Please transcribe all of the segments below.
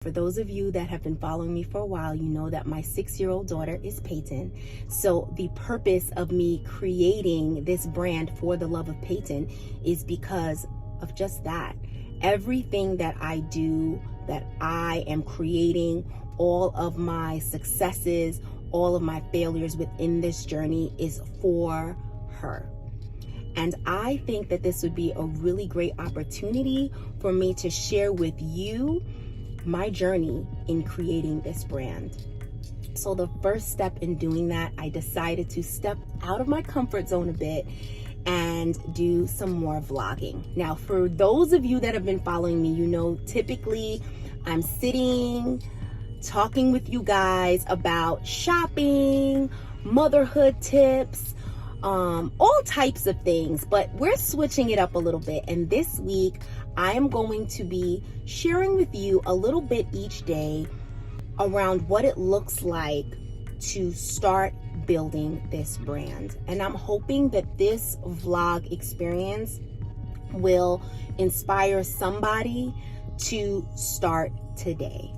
For those of you that have been following me for a while, you know that my 6-year-old daughter is Peyton. So the purpose of me creating this brand For the Love of Peyton is because of just that. Everything that I do, that I am creating, all of my successes, all of my failures within this journey is for her. And I think that this would be a really great opportunity for me to share with you my journey in creating this brand. So the first step in doing that, I decided to step out of my comfort zone a bit and do some more vlogging. Now, for those of you that have been following me, you know, typically I'm sitting, talking with you guys about shopping, motherhood tips, all types of things, but we're switching it up a little bit. And this week, I am going to be sharing with you a little bit each day around what it looks like to start building this brand. And I'm hoping that this vlog experience will inspire somebody to start today.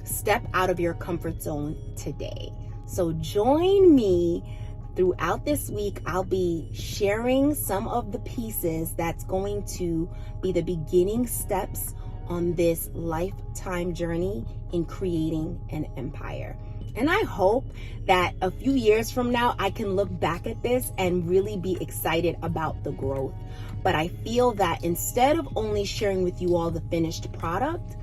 Step out of your comfort zone today. So join me throughout this week. I'll be sharing some of the pieces that's going to be the beginning steps on this lifetime journey in creating an empire. And I hope that a few years from now, I can look back at this and really be excited about the growth. But I feel that instead of only sharing with you all the finished product,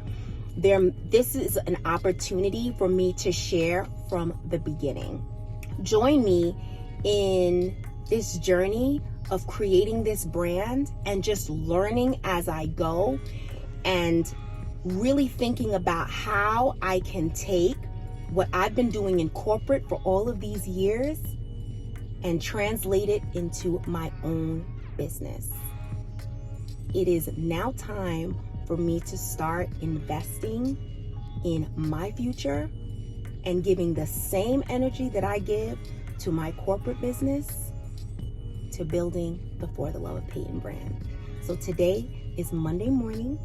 this is an opportunity for me to share from the beginning. Join me in this journey of creating this brand and just learning as I go and really thinking about how I can take what I've been doing in corporate for all of these years and translate it into my own business. It is now time for me to start investing in my future and giving the same energy that I give to my corporate business to building the For the Love of Peyton brand. So today is Monday morning.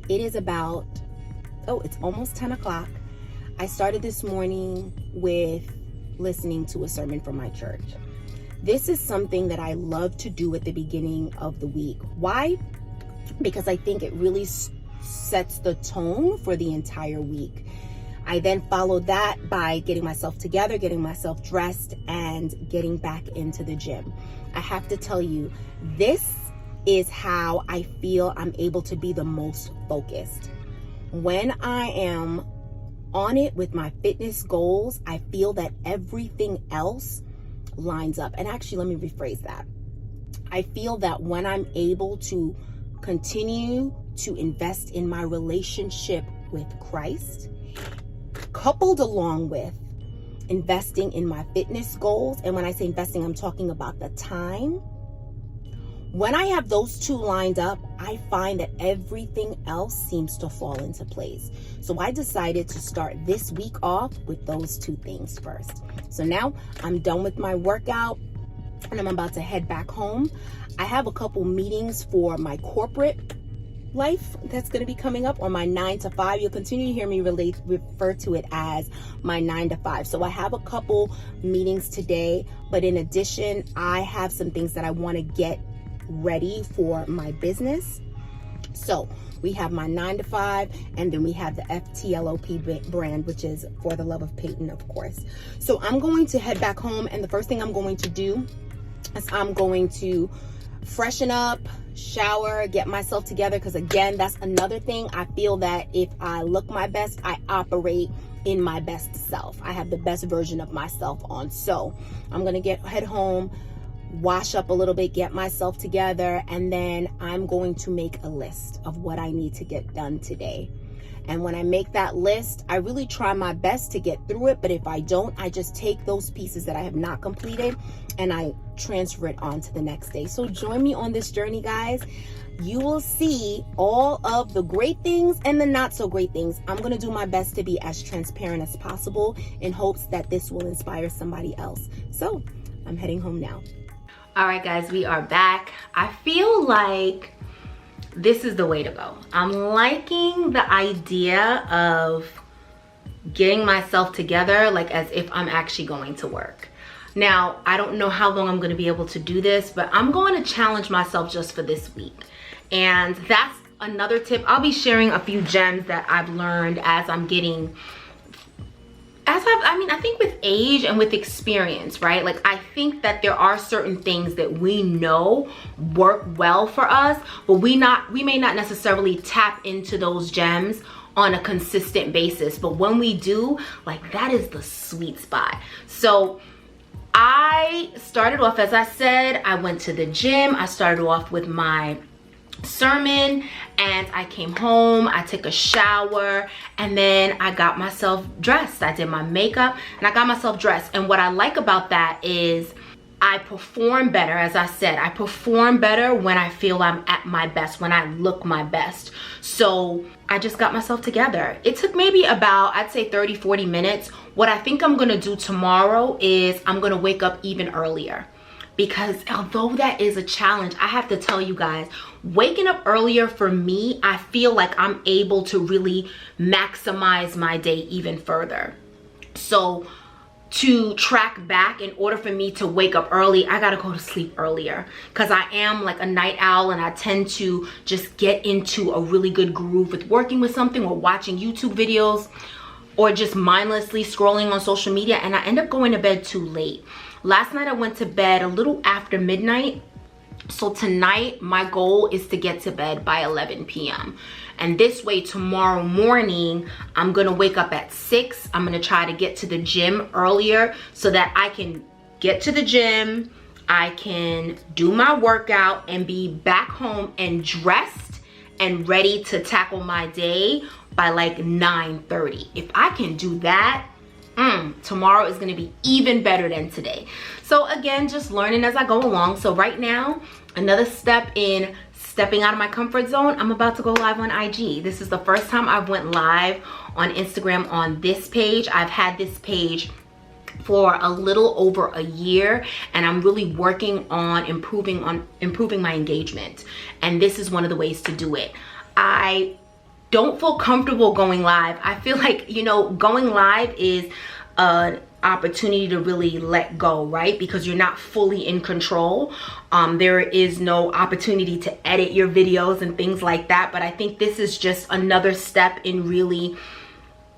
It is about, it's almost 10 o'clock. I started this morning with listening to a sermon from my church. This is something that I love to do at the beginning of the week. Why? Because I think it really sets the tone for the entire week. I then followed that by getting myself together, getting myself dressed, and getting back into the gym. I have to tell you, this is how I feel I'm able to be the most focused. When I am on it with my fitness goals, I feel that everything else lines up. And actually, let me rephrase that. I feel that when I'm able to continue to invest in my relationship with Christ, coupled along with investing in my fitness goals, and when I say investing, I'm talking about the time. When I have those two lined up, I find that everything else seems to fall into place. So I decided to start this week off with those two things first. So now I'm done with my workout and I'm about to head back home. I have a couple meetings for my corporate life that's going to be coming up, or my 9 to 5. You'll continue to hear me refer to it as my 9 to 5. So I have a couple meetings today, but in addition, I have some things that I want to get ready for my business. So we have my 9 to 5, and then we have the FTLOP brand, which is For the Love of Peyton, of course. So I'm going to head back home, and the first thing I'm going to do is I'm going to freshen up, shower, get myself together, because again, that's another thing. I feel that if I look my best, I operate in my best self. I have the best version of myself on. So I'm gonna head home, wash up a little bit, get myself together, and then I'm going to make a list of what I need to get done today. And when I make that list, I really try my best to get through it. But if I don't, I just take those pieces that I have not completed and I transfer it on to the next day. So join me on this journey, guys. You will see all of the great things and the not so great things. I'm going to do my best to be as transparent as possible in hopes that this will inspire somebody else. So I'm heading home now. All right, guys, we are back. I feel like this is the way to go. I'm liking the idea of getting myself together like as if I'm actually going to work. Now, I don't know how long I'm going to be able to do this, but I'm going to challenge myself just for this week. And that's another tip. I'll be sharing a few gems that I've learned as I'm getting, I think with age and with experience, right? Like, I think that there are certain things that we know work well for us, but we may not necessarily tap into those gems on a consistent basis. But when we do, like, that is the sweet spot. So I started off, as I said, I went to the gym. I started off with my sermon, and I came home, I took a shower, and then I got myself dressed. I did my makeup and I got myself dressed. And what I like about that is I perform better. As I said, I perform better when I feel I'm at my best, when I look my best. So I just got myself together. It took maybe about, I'd say 30-40 minutes. What I think I'm gonna do tomorrow is I'm gonna wake up even earlier. Because although that is a challenge, I have to tell you guys, waking up earlier for me, I feel like I'm able to really maximize my day even further. So to track back, in order for me to wake up early, I gotta go to sleep earlier, because I am like a night owl and I tend to just get into a really good groove with working with something or watching YouTube videos or just mindlessly scrolling on social media, and I end up going to bed too late. Last night I went to bed a little after midnight. So tonight my goal is to get to bed by 11 p.m. And this way tomorrow morning, I'm gonna wake up at 6. I'm gonna try to get to the gym earlier so that I can get to the gym, I can do my workout and be back home and dressed and ready to tackle my day by like 9:30. If I can do that, tomorrow is gonna be even better than today. So again, just learning as I go along. So right now, another step in stepping out of my comfort zone, I'm about to go live on IG. This is the first time I've went live on Instagram on this page. I've had this page for a little over a year, and I'm really working on improving my engagement. And this is one of the ways to do it. I don't feel comfortable going live. I feel like, you know, going live is an opportunity to really let go, right? Because you're not fully in control. There is no opportunity to edit your videos and things like that. But I think this is just another step in really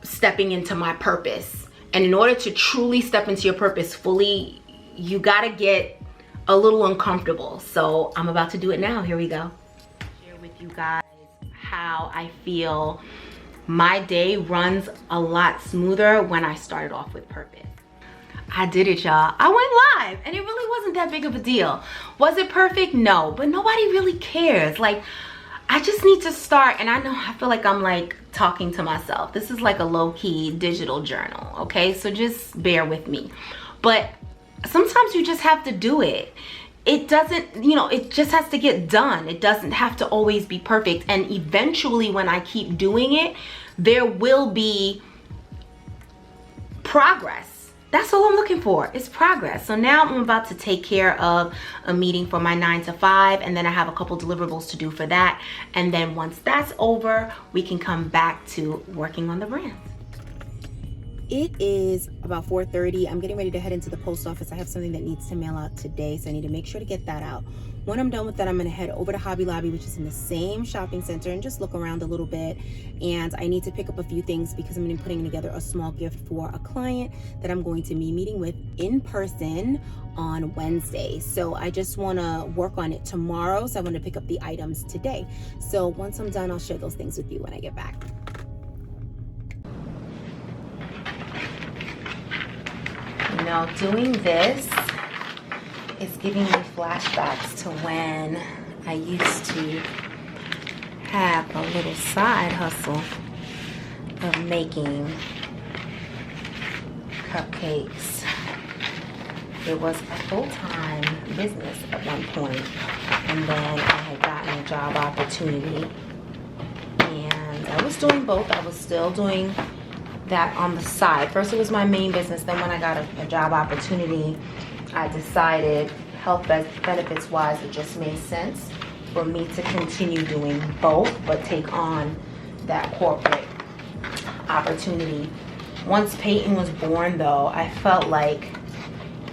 stepping into my purpose. And in order to truly step into your purpose fully, you gotta get a little uncomfortable. So I'm about to do it now. Here we go. Share with you guys how I feel my day runs a lot smoother when I started off with purpose. I did it, y'all. I went live and it really wasn't that big of a deal. Was it perfect? No, but nobody really cares. Like, I just need to start, and I feel like I'm like talking to myself. This is like a low-key digital journal, okay? So just bear with me. But sometimes you just have to do it. It doesn't, you know, it just has to get done. It doesn't have to always be perfect. And eventually when I keep doing it, there will be progress. That's all I'm looking for, is progress. So now I'm about to take care of a meeting for my 9 to 5, and then I have a couple deliverables to do for that. And then once that's over, we can come back to working on the brand. It is about 4:30. I'm getting ready to head into the post office. I have something that needs to mail out today, so I need to make sure to get that out. When I'm done with that, I'm gonna head over to Hobby Lobby, which is in the same shopping center, and just look around a little bit. And I need to pick up a few things because I'm gonna be putting together a small gift for a client that I'm going to be meeting with in person on Wednesday. So I just wanna work on it tomorrow, so I wanna pick up the items today. So once I'm done, I'll share those things with you when I get back. You know, doing this is giving me flashbacks to when I used to have a little side hustle of making cupcakes. It was a full-time business at one point, and then I had gotten a job opportunity, and I was doing both. I was still doing that on the side. First it was my main business, then when I got a job opportunity, I decided health benefits wise it just made sense for me to continue doing both, but take on that corporate opportunity. Once Peyton was born, though, I felt like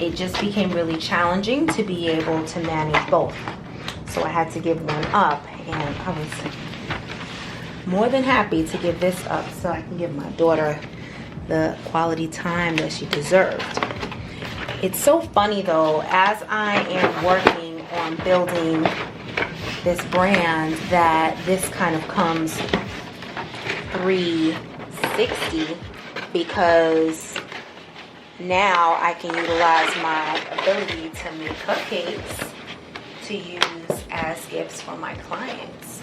it just became really challenging to be able to manage both. So I had to give one up, and I was more than happy to give this up so I can give my daughter the quality time that she deserved. It's so funny, though, as I am working on building this brand, that this kind of comes 360, because now I can utilize my ability to make cupcakes to use as gifts for my clients.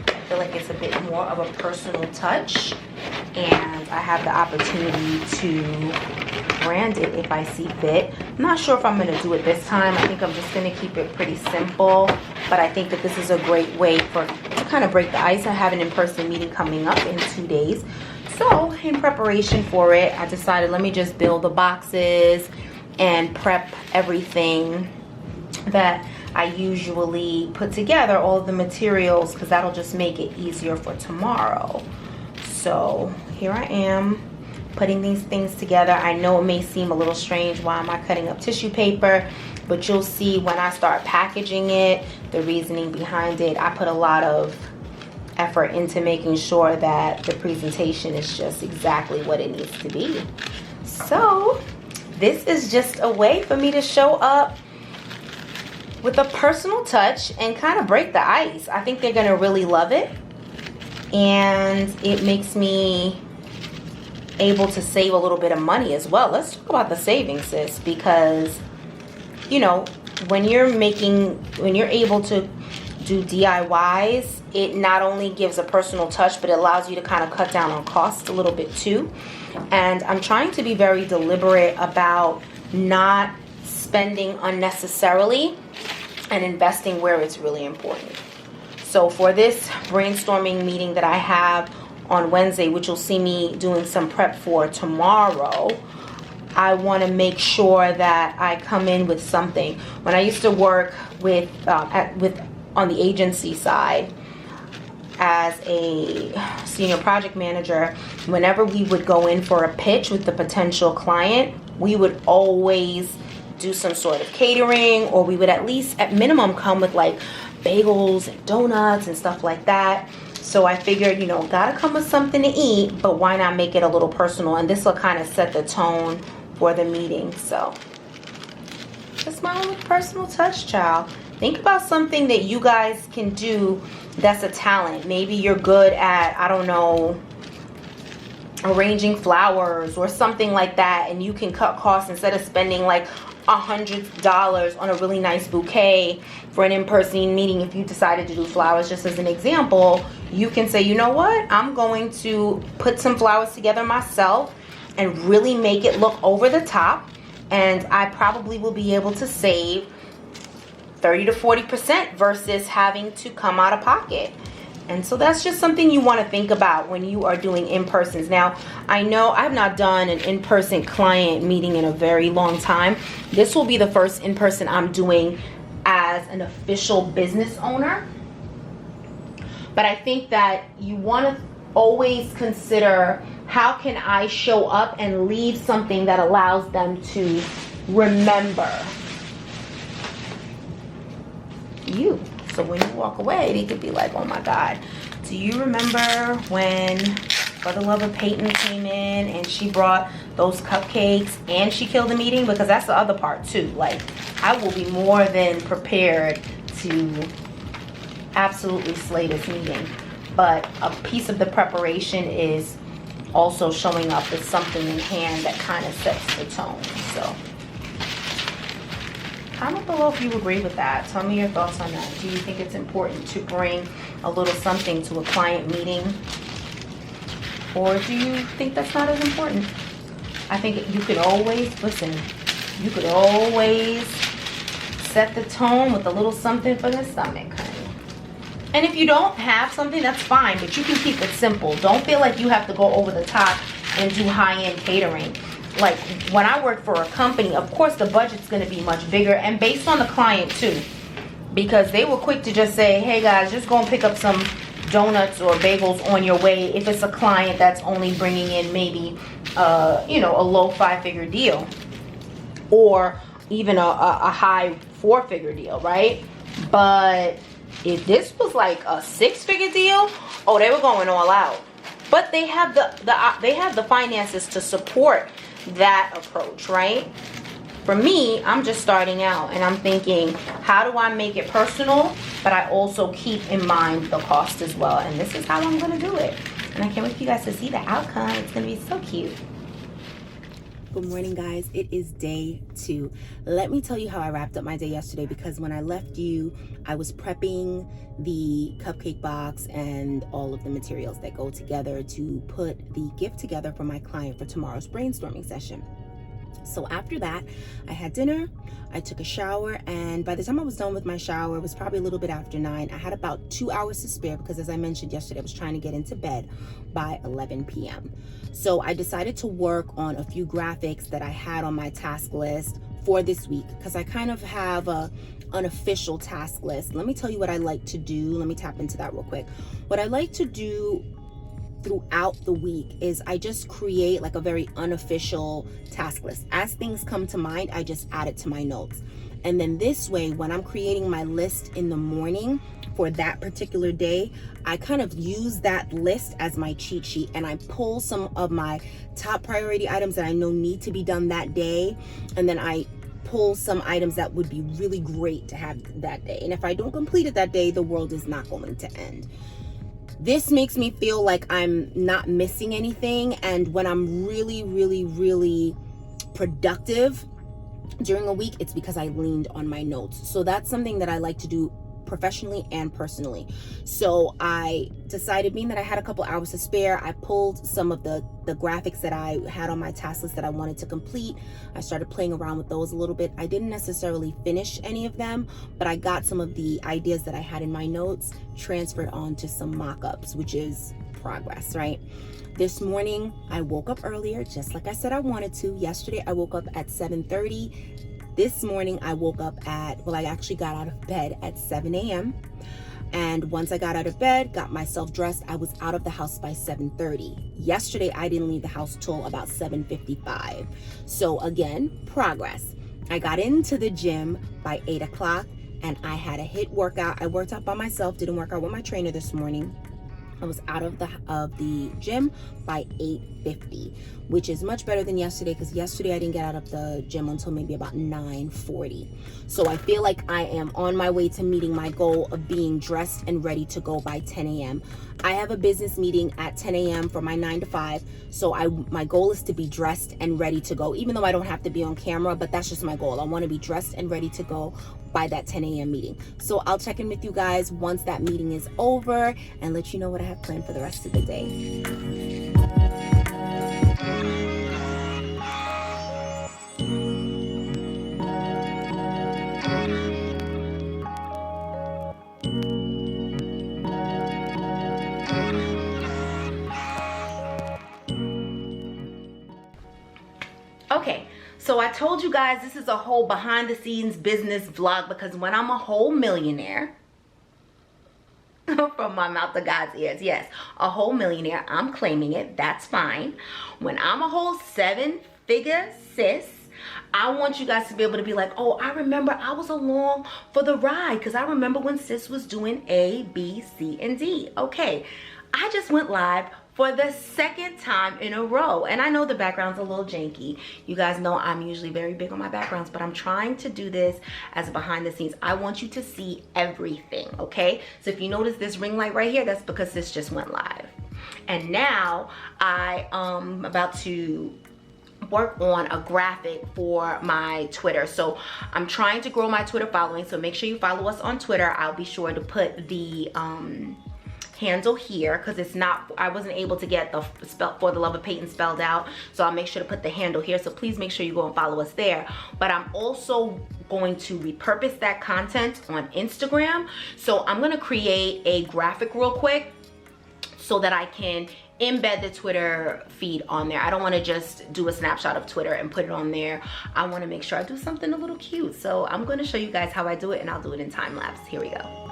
I feel like it's a bit more of a personal touch, and I have the opportunity to brand it if I see fit. I'm not sure if I'm going to do it this time. I think I'm just going to keep it pretty simple, but I think that this is a great way to kind of break the ice. I have an in-person meeting coming up in 2 days. So in preparation for it, I decided let me just build the boxes and prep everything that I usually put together, all of the materials, because that'll just make it easier for tomorrow. So here I am putting these things together. I know it may seem a little strange, why am I cutting up tissue paper, but you'll see when I start packaging it, the reasoning behind it. I put a lot of effort into making sure that the presentation is just exactly what it needs to be. So this is just a way for me to show up with a personal touch and kind of break the ice. I think they're gonna really love it, and it makes me able to save a little bit of money as well. Let's talk about the savings, sis, because you know, when you're able to do DIYs, it not only gives a personal touch, but it allows you to kind of cut down on costs a little bit too. And I'm trying to be very deliberate about not spending unnecessarily and investing where it's really important. So for this brainstorming meeting that I have on Wednesday, which you'll see me doing some prep for tomorrow, I want to make sure that I come in with something. When I used to work with on the agency side as a senior project manager, whenever we would go in for a pitch with the potential client, we would always do some sort of catering, or we would at least at minimum come with like bagels and donuts and stuff like that. So I figured, you know, gotta come with something to eat, but why not make it a little personal? And this will kind of set the tone for the meeting. So just my own personal touch, child. Think about something that you guys can do that's a talent. Maybe you're good at, I don't know, arranging flowers or something like that, and you can cut costs instead of spending like $100 on a really nice bouquet for an in-person meeting. If you decided to do flowers, just as an example, you can say, you know what, I'm going to put some flowers together myself and really make it look over the top, and I probably will be able to save 30 to 40% versus having to come out of pocket. And so that's just something you want to think about when you are doing in-persons. Now, I know I've not done an in-person client meeting in a very long time. This will be the first in-person I'm doing as an official business owner. But I think that you want to always consider, how can I show up and leave something that allows them to remember you. So when you walk away, they could be like, oh my God, do you remember when For the Love of Peyton came in and she brought those cupcakes and she killed the meeting? Because that's the other part too. Like, I will be more than prepared to absolutely slay this meeting. But a piece of the preparation is also showing up with something in hand that kind of sets the tone. So comment below if you agree with that. Tell me your thoughts on that. Do you think it's important to bring a little something to a client meeting? Or do you think that's not as important? I think you could always, listen, you could always set the tone with a little something for the stomach, honey. And if you don't have something, that's fine, but you can keep it simple. Don't feel like you have to go over the top and do high-end catering. Like, when I work for a company, of course the budget's going to be much bigger, and based on the client too. because they were quick to just say, hey guys, just go and pick up some donuts or bagels on your way if it's a client that's only bringing in maybe you know, a low 5-figure deal, or even a high 4-figure deal, right? But if this was like a 6-figure deal, oh, they were going all out. But they have the finances to support that approach, right? For me, I'm just starting out and I'm thinking, how do I make it personal, but I also keep in mind the cost as well? And this is how I'm gonna do it. And I can't wait for you guys to see the outcome. It's gonna be so cute. Good morning, guys. It is day 2. Let me tell you how I wrapped up my day yesterday, because when I left you, I was prepping the cupcake box and all of the materials that go together to put the gift together for my client for tomorrow's brainstorming session. So after that, I had dinner, I took a shower, and by the time I was done with my shower, it was probably a little bit after 9. I had about 2 hours to spare because, as I mentioned yesterday, I was trying to get into bed by 11 p.m. So I decided to work on a few graphics that I had on my task list for this week, because I kind of have a unofficial task list. Let me tell you what I like to do. Let me tap into that real quick. What I like to do throughout the week is I just create like a very unofficial task list. As things come to mind, I just add it to my notes. And then this way, when I'm creating my list in the morning for that particular day, I kind of use that list as my cheat sheet, and I pull some of my top priority items that I know need to be done that day, and then I pull some items that would be really great to have that day. And if I don't complete it that day, the world is not going to end. This makes me feel like I'm not missing anything, and when I'm really productive during a week, it's because I leaned on my notes. So that's something that I like to do professionally and personally. So I decided, being that I had a couple hours to spare, I pulled some of the graphics that I had on my task list that I wanted to complete. I started playing around with those a little bit. I didn't necessarily finish any of them, but I got some of the ideas that I had in my notes transferred onto some mock-ups, which is progress, right? This morning, I woke up earlier, just like I said I wanted to. Yesterday, I woke up at 7:30. This morning, I woke up at, well, I actually got out of bed at 7 a.m. And once I got out of bed, got myself dressed, I was out of the house by 7:30. Yesterday, I didn't leave the house till about 7:55. So again, progress. I got into the gym by 8 o'clock and I had a HIIT workout. I worked out by myself, didn't work out with my trainer this morning. I was out of the gym by 8:50, which is much better than yesterday, because yesterday I didn't get out of the gym until maybe about 9:40. So I feel like I am on my way to meeting my goal of being dressed and ready to go by 10 a.m. I have a business meeting at 10 a.m. for my 9 to 5. So my goal is to be dressed and ready to go, even though I don't have to be on camera, but that's just my goal. I want to be dressed and ready to go by that 10 a.m. meeting. So I'll check in with you guys once that meeting is over and let you know what I have planned for the rest of the day. Okay, so I told you guys this is a whole behind the scenes business vlog, because when I'm a whole millionaire, from my mouth to God's ears, yes, a whole millionaire, I'm claiming it, that's fine. When I'm a whole 7-figure sis, I want you guys to be able to be like, oh, I remember I was along for the ride, because I remember when sis was doing A, B, C, and D. Okay, I just went live for the second time in a row, and I know the background's a little janky. You guys know I'm usually very big on my backgrounds, but I'm trying to do this as behind the scenes. I want you to see everything, okay? So if you notice this ring light right here, that's because this just went live. And now I am about to work on a graphic for my Twitter. So I'm trying to grow my Twitter following, so make sure you follow us on Twitter. I'll be sure to put the handle here, because it's not, I wasn't able to get the spell For the Love of Peyton spelled out, so I'll make sure to put the handle here. So please make sure you go and follow us there. But I'm also going to repurpose that content on Instagram. So I'm going to create a graphic real quick so that I can embed the Twitter feed on there. I don't want to just do a snapshot of Twitter and put it on there. I want to make sure I do something a little cute. So I'm going to show you guys how I do it, and I'll do it in time lapse. Here we go.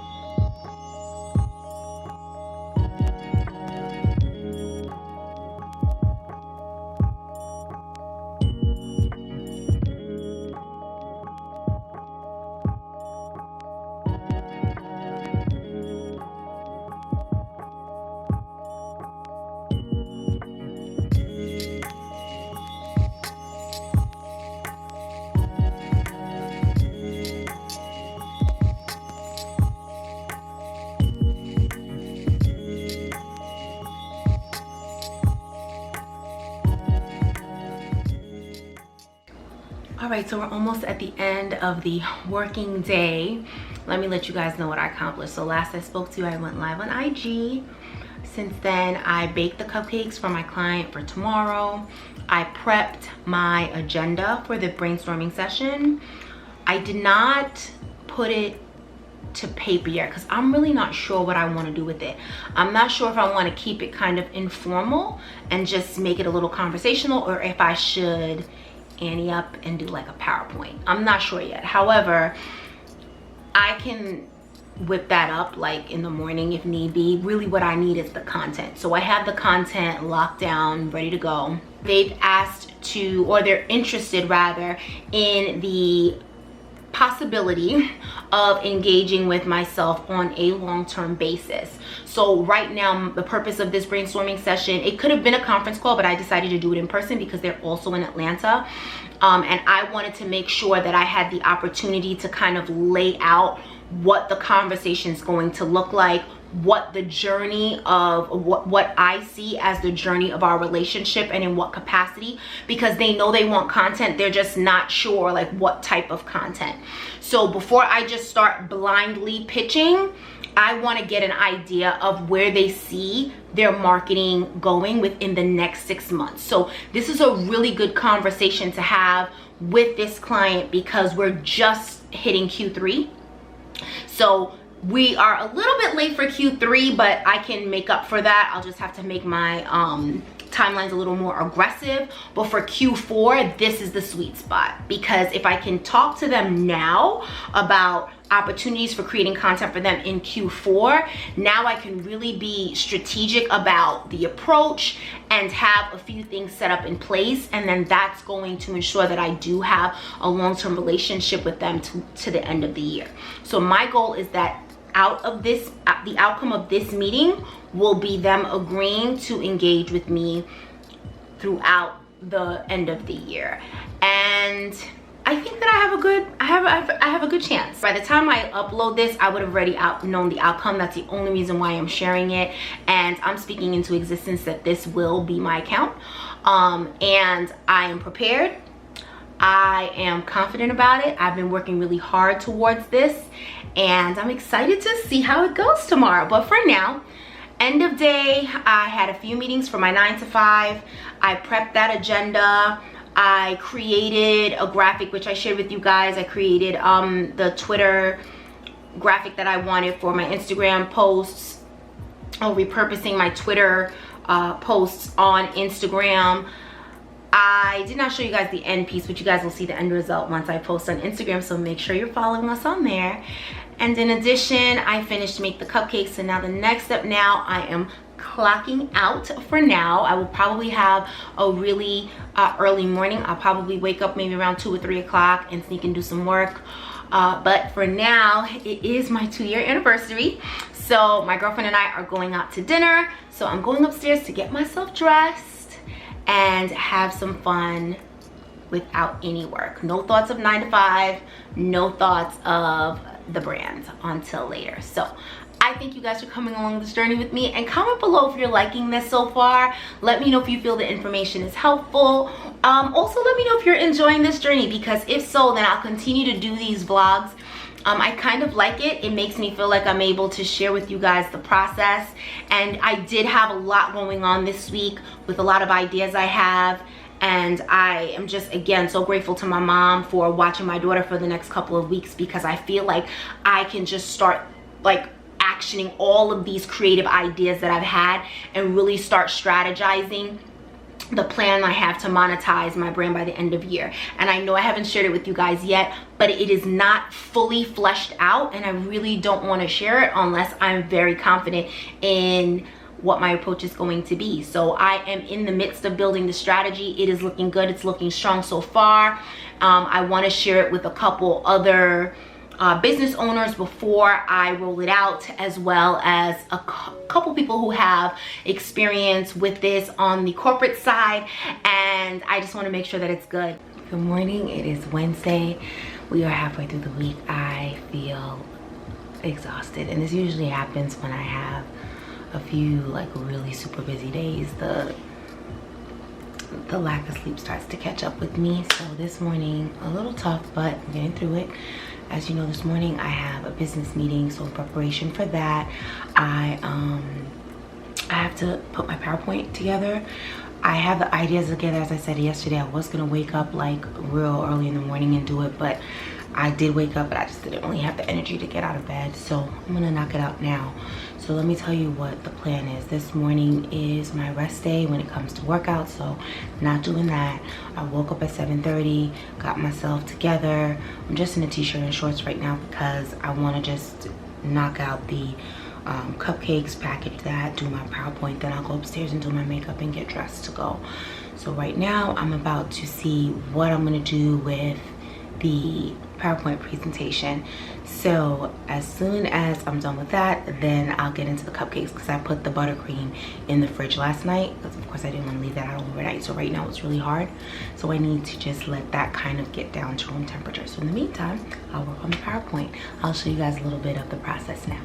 All right, so we're almost at the end of the working day. Let me let you guys know what I accomplished. So last I spoke to you, I went live on IG. Since then, I baked the cupcakes for my client for tomorrow. I prepped my agenda for the brainstorming session. I did not put it to paper yet because I'm really not sure what I want to do with it. I'm not sure if I want to keep it kind of informal and just make it a little conversational, or if I should Annie up and do like a PowerPoint. I'm not sure yet. However, I can whip that up like in the morning if need be. Really what I need is the content. So I have the content locked down, ready to go. They've asked to, or they're interested rather, in the possibility of engaging with myself on a long-term basis. So right now, the purpose of this brainstorming session, it could have been a conference call, but I decided to do it in person because they're also in Atlanta. And I wanted to make sure that I had the opportunity to kind of lay out what the conversation is going to look like, what the journey of what I see as the journey of our relationship and in what capacity, because they know they want content, they're just not sure like what type of content. So before I just start blindly pitching, I want to get an idea of where they see their marketing going within the next 6 months. So this is a really good conversation to have with this client because we're just hitting Q3. So we are a little bit late for Q3, but I can make up for that. I'll just have to make my timelines a little more aggressive. But for Q4, this is the sweet spot, because if I can talk to them now about opportunities for creating content for them in Q4, now I can really be strategic about the approach and have a few things set up in place, and then that's going to ensure that I do have a long-term relationship with them to the end of the year. So my goal is that out of this, the outcome of this meeting will be them agreeing to engage with me throughout the end of the year. And I think that I have a good chance. By the time I upload this, I would have already known the outcome. That's the only reason why I'm sharing it, and I'm speaking into existence that this will be my account. And I am prepared. I am confident about it. I've been working really hard towards this, and I'm excited to see how it goes tomorrow. But for now, end of day, I had a few meetings for my 9 to 5. I prepped that agenda. I created a graphic, which I shared with you guys. I created the Twitter graphic that I wanted for my Instagram posts. Repurposing my Twitter posts on Instagram. I did not show you guys the end piece, but you guys will see the end result once I post on Instagram, so make sure you're following us on there. And in addition, I finished to make the cupcakes, and now the next step, now I am clocking out for now. I will probably have a really early morning. I'll probably wake up maybe around 2 or 3 o'clock and sneak and do some work. But for now, it is my 2-year anniversary. So my girlfriend and I are going out to dinner. So I'm going upstairs to get myself dressed and have some fun without any work. No thoughts of 9 to 5, no thoughts of the brand until later. So I thank you guys for coming along this journey with me, and comment below if you're liking this so far. Let me know if you feel the information is helpful. Also let me know if you're enjoying this journey, because if so, then I'll continue to do these vlogs. I kind of like it. It makes me feel like I'm able to share with you guys the process. And I did have a lot going on this week with a lot of ideas I have. And I am just, again, so grateful to my mom for watching my daughter for the next couple of weeks, because I feel like I can just start like actioning all of these creative ideas that I've had and really start strategizing the plan I have to monetize my brand by the end of year. And I know I haven't shared it with you guys yet, but it is not fully fleshed out, and I really don't want to share it unless I'm very confident in what my approach is going to be. So I am in the midst of building the strategy. It is looking good. It's looking strong so far. I want to share it with a couple other business owners before I roll it out, as well as a couple people who have experience with this on the corporate side, and I just want to make sure that it's good. Good morning. It is Wednesday. We are halfway through the week. I feel exhausted, and this usually happens when I have a few like really super busy days. The lack of sleep starts to catch up with me. So this morning, a little tough, but I'm getting through it. As you know, this morning I have a business meeting, so in preparation for that, I have to put my PowerPoint together. I have the ideas together. As I said yesterday, I was gonna wake up like real early in the morning and do it, but I did wake up, but I just didn't really have the energy to get out of bed, so I'm gonna knock it out now. So let me tell you what the plan is. This morning is my rest day when it comes to workouts, so not doing that. I woke up at 7:30, got myself together. I'm just in a t-shirt and shorts right now because I want to just knock out the cupcakes, package that, do my PowerPoint, then I'll go upstairs and do my makeup and get dressed to go. So right now I'm about to see what I'm going to do with the PowerPoint presentation. So as soon as I'm done with that, then I'll get into the cupcakes, because I put the buttercream in the fridge last night because of course I didn't want to leave that out overnight. So right now it's really hard, so I need to just let that kind of get down to room temperature. So in the meantime, I'll work on the PowerPoint. I'll show you guys a little bit of the process now.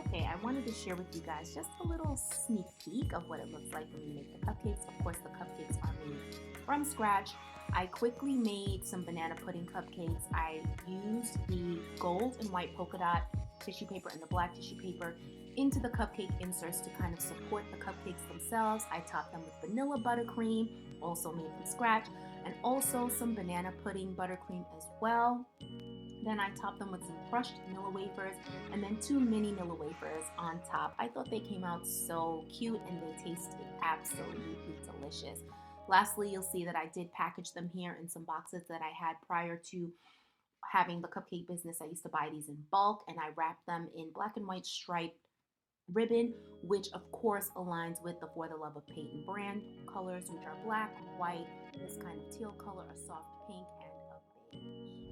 Okay, I wanted to share with you guys just a little sneak peek of what it looks like when you make the cupcakes. Of course, the cupcakes are made from scratch. I quickly made some banana pudding cupcakes. I used the gold and white polka dot tissue paper and the black tissue paper into the cupcake inserts to kind of support the cupcakes themselves. I topped them with vanilla buttercream, also made from scratch, and also some banana pudding buttercream as well. Then I topped them with some crushed Nilla wafers and then 2 mini Nilla wafers on top. I thought they came out so cute and they tasted absolutely delicious. Lastly, you'll see that I did package them here in some boxes that I had prior to having the cupcake business. I used to buy these in bulk, and I wrapped them in black and white striped ribbon, which of course aligns with the For the Love of Peyton brand colors, which are black, white, this kind of teal color, a soft pink, and a beige.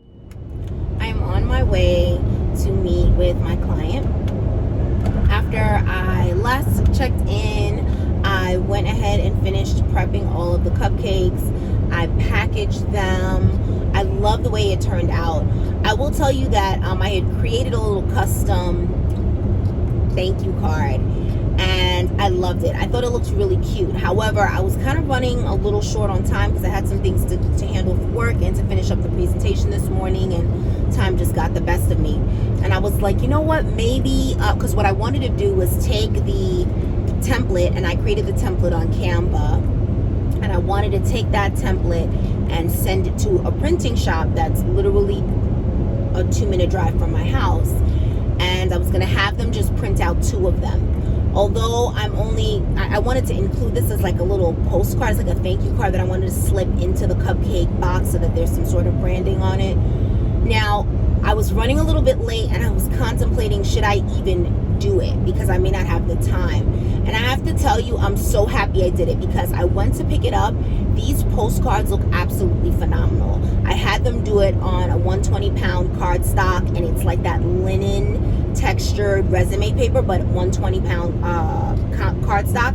I'm on my way to meet with my client. After I last checked in, I went ahead and finished prepping all of the cupcakes. I packaged them. I love the way it turned out. I will tell you that I had created a little custom thank you card, and I loved it. I thought it looked really cute. However, I was kind of running a little short on time because I had some things to handle for work and to finish up the presentation this morning, and time just got the best of me. And I was like, you know what, maybe, because what I wanted to do was take the template, and I created the template on Canva, and I wanted to take that template and send it to a printing shop that's literally a 2-minute drive from my house. And I was going to have them just print out 2 of them. Although I wanted to include this as like a little postcard, it's like a thank you card that I wanted to slip into the cupcake box so that there's some sort of branding on it. Now, I was running a little bit late, and I was contemplating, should I even do it? Because I may not have the time. And I have to tell you, I'm so happy I did it, because I went to pick it up. These postcards look absolutely phenomenal. I had them do it on a 120-pound cardstock, and it's like that linen textured resume paper, but 120-pound cardstock.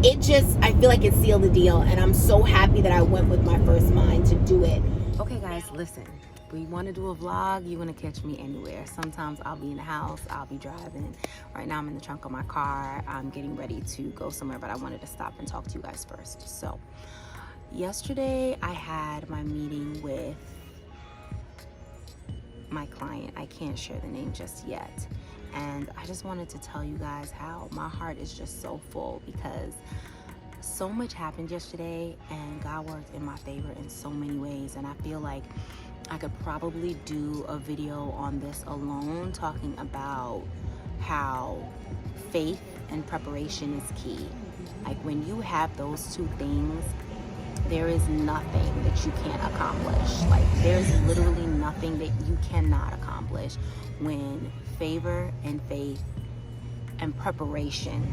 I feel like it sealed the deal, and I'm so happy that I went with my first mind to do it. Okay guys, listen, we want to do a vlog. You want to catch me anywhere. Sometimes I'll be in the house, I'll be driving. Right now I'm in the trunk of my car. I'm getting ready to go somewhere, but I wanted to stop and talk to you guys first. So yesterday I had my meeting with my client. I can't share the name just yet. And I just wanted to tell you guys how my heart is just so full, because so much happened yesterday and God worked in my favor in so many ways. And I feel like I could probably do a video on this alone, talking about how faith and preparation is key. Like when you have those two things, there is nothing that you can't accomplish. Like there's literally nothing that you cannot accomplish when favor and faith and preparation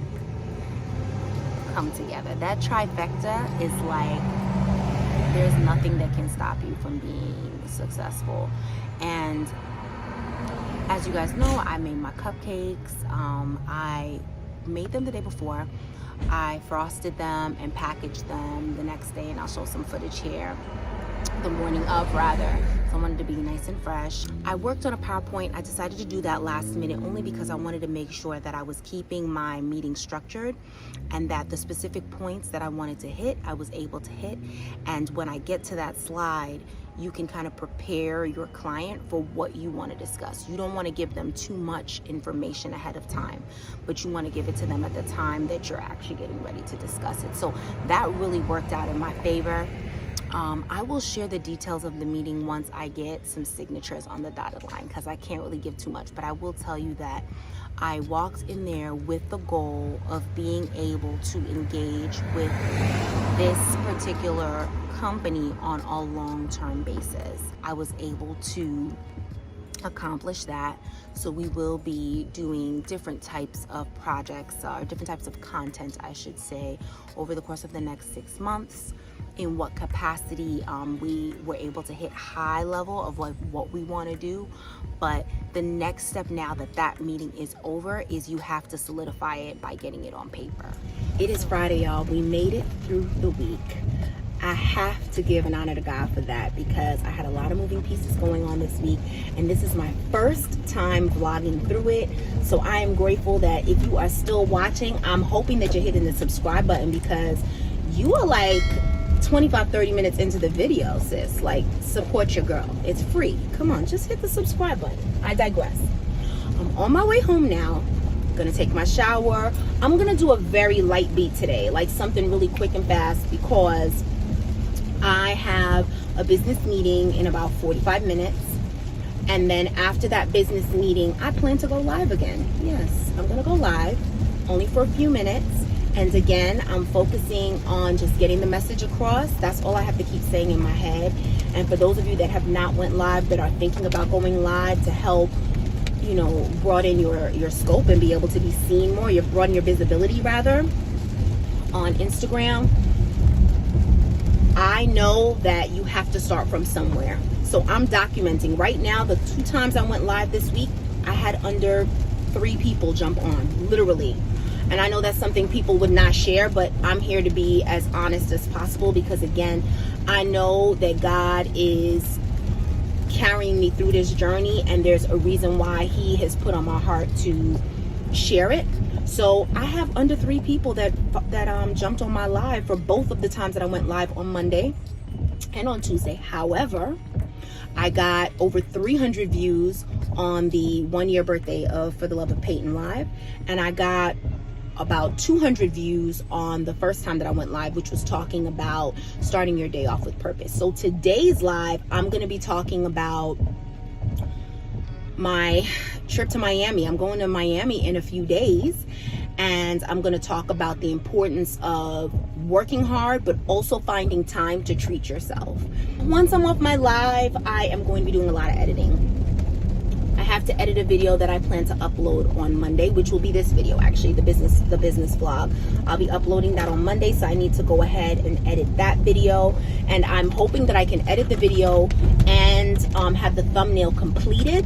come together. That trifecta is like, there's nothing that can stop you from being successful. And as you guys know, I made my cupcakes. I made them the day before. I frosted them and packaged them the next day, and I'll show some footage here. The morning of, rather. So I wanted to be nice and fresh. I worked on a PowerPoint. I decided to do that last minute only because I wanted to make sure that I was keeping my meeting structured and that the specific points that I wanted to hit, I was able to hit. And when I get to that slide, you can kind of prepare your client for what you want to discuss. You don't want to give them too much information ahead of time, but you want to give it to them at the time that you're actually getting ready to discuss it. So that really worked out in my favor. I will share the details of the meeting once I get some signatures on the dotted line, because I can't really give too much, but I will tell you that I walked in there with the goal of being able to engage with this particular company on a long-term basis. I was able to accomplish that. So we will be doing different types of projects, or different types of content, I should say, over the course of the next 6 months. In what capacity we were able to hit high level of like what we want to do. But the next step now that that meeting is over is you have to solidify it by getting it on paper. It is Friday, y'all. We made it through the week. I have to give an honor to God for that, because I had a lot of moving pieces going on this week, and this is my first time vlogging through it. So I am grateful that if you are still watching, I'm hoping that you're hitting the subscribe button, because you are like 25-30 minutes into the video, sis. Like, support your girl. It's free. Come on, just hit the subscribe button. I digress. I'm on my way home now. I'm gonna take my shower. I'm gonna do a very light beat today, like something really quick and fast, because I have a business meeting in about 45 minutes. And then after that business meeting, I plan to go live again. Yes, I'm gonna go live, only for a few minutes. And again, I'm focusing on just getting the message across. That's all I have to keep saying in my head. And for those of you that have not went live, that are thinking about going live to help, you know, broaden your scope and be able to be seen more, broaden your visibility rather on Instagram, I know that you have to start from somewhere. So I'm documenting right now. The 2 times I went live this week, I had under 3 people jump on, literally. And I know that's something people would not share, but I'm here to be as honest as possible, because again, I know that God is carrying me through this journey, and there's a reason why He has put on my heart to share it. So I have under 3 people that jumped on my live for both of the times that I went live on Monday and on Tuesday. However, I got over 300 views on the 1-year birthday of For the Love of Peyton live, and I got about 200 views on the first time that I went live, which was talking about starting your day off with purpose. So today's live, I'm going to be talking about my trip to Miami. I'm going to Miami in a few days, and I'm going to talk about the importance of working hard, but also finding time to treat yourself. Once I'm off my live, I am going to be doing a lot of editing. I have to edit a video that I plan to upload on Monday, which will be this video, actually, the business vlog. I'll be uploading that on Monday, so I need to go ahead and edit that video. And I'm hoping that I can edit the video and have the thumbnail completed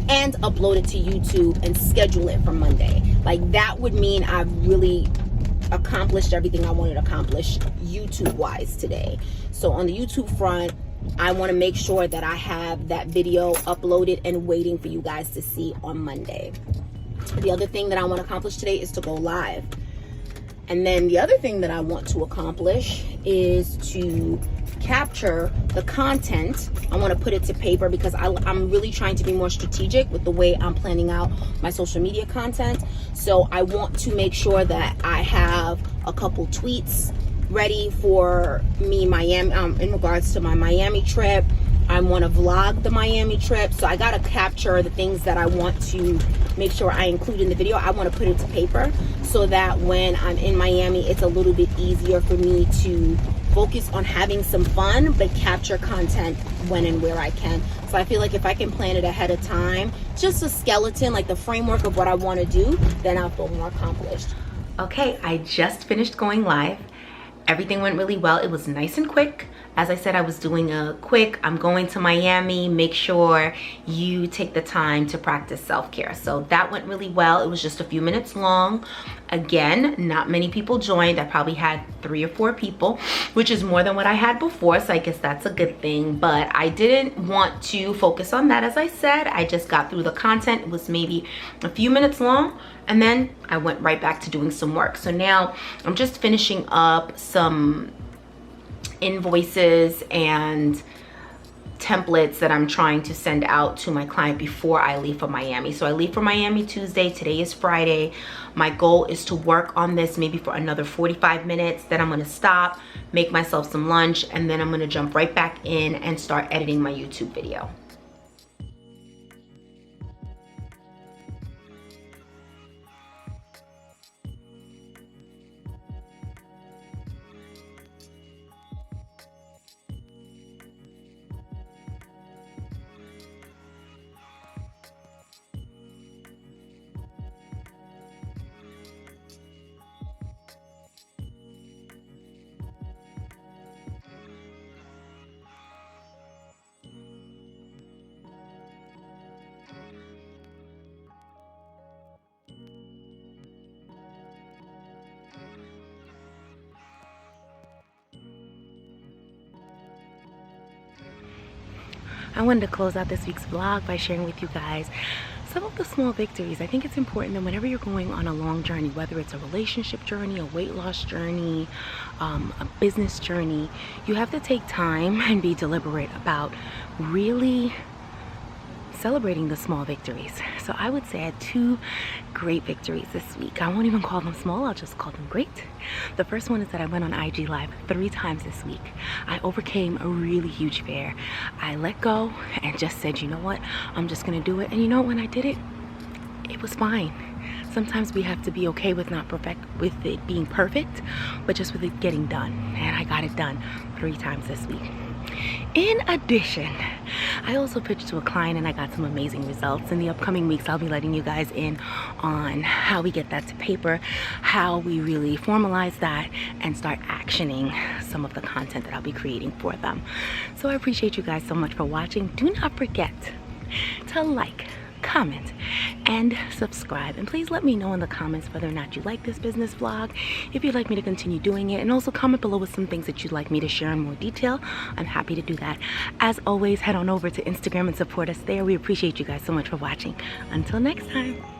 and upload it to YouTube and schedule it for Monday. Like, that would mean I've really accomplished everything I wanted to accomplish YouTube wise today. So on the YouTube front, I want to make sure that I have that video uploaded and waiting for you guys to see on Monday. The other thing that I want to accomplish today is to go live. And then the other thing that I want to accomplish is to capture the content. I want to put it to paper because I'm really trying to be more strategic with the way I'm planning out my social media content. So I want to make sure that I have a couple tweets ready for me Miami in regards to my Miami trip. I want to vlog the Miami trip, so I got to capture the things that I want to make sure I include in the video. I want to put it to paper so that when I'm in Miami, it's a little bit easier for me to focus on having some fun, but capture content when and where I can. So I feel like if I can plan it ahead of time, just a skeleton, like the framework of what I want to do, then I'll feel more accomplished. Okay, I just finished going live. Everything went really well. It was nice and quick. As I said, I was doing a quick, I'm going to Miami, make sure you take the time to practice self-care. So that went really well. It was just a few minutes long. Again, not many people joined. I probably had 3 or 4 people, which is more than what I had before. So I guess that's a good thing, but I didn't want to focus on that. As I said, I just got through the content. It was maybe a few minutes long. And then I went right back to doing some work. So now I'm just finishing up some invoices and templates that I'm trying to send out to my client before I leave for Miami. So I leave for Miami Tuesday. Today is Friday. My goal is to work on this maybe for another 45 minutes. Then I'm going to stop, make myself some lunch, and then I'm going to jump right back in and start editing my YouTube video. I wanted to close out this week's vlog by sharing with you guys some of the small victories. I think it's important that whenever you're going on a long journey, whether it's a relationship journey, a weight loss journey, a business journey, you have to take time and be deliberate about really celebrating the small victories. So I would say I had 2 great victories this week. I won't even call them small, I'll just call them great. The first one is that I went on IG Live 3 times this week. I overcame a really huge fear. I let go and just said, you know what, I'm just gonna do it. And you know, when I did it, it was fine. Sometimes we have to be okay with with it being perfect, but just with it getting done. And I got it done 3 times this week. In addition, I also pitched to a client and I got some amazing results. In the upcoming weeks, I'll be letting you guys in on how we get that to paper, how we really formalize that and start actioning some of the content that I'll be creating for them. So I appreciate you guys so much for watching. Do not forget to like, comment, and subscribe. And please let me know in the comments whether or not you like this business vlog, if you'd like me to continue doing it, and also comment below with some things that you'd like me to share in more detail. I'm happy to do that. As always, head on over to Instagram and support us there. We appreciate you guys so much for watching. Until next time.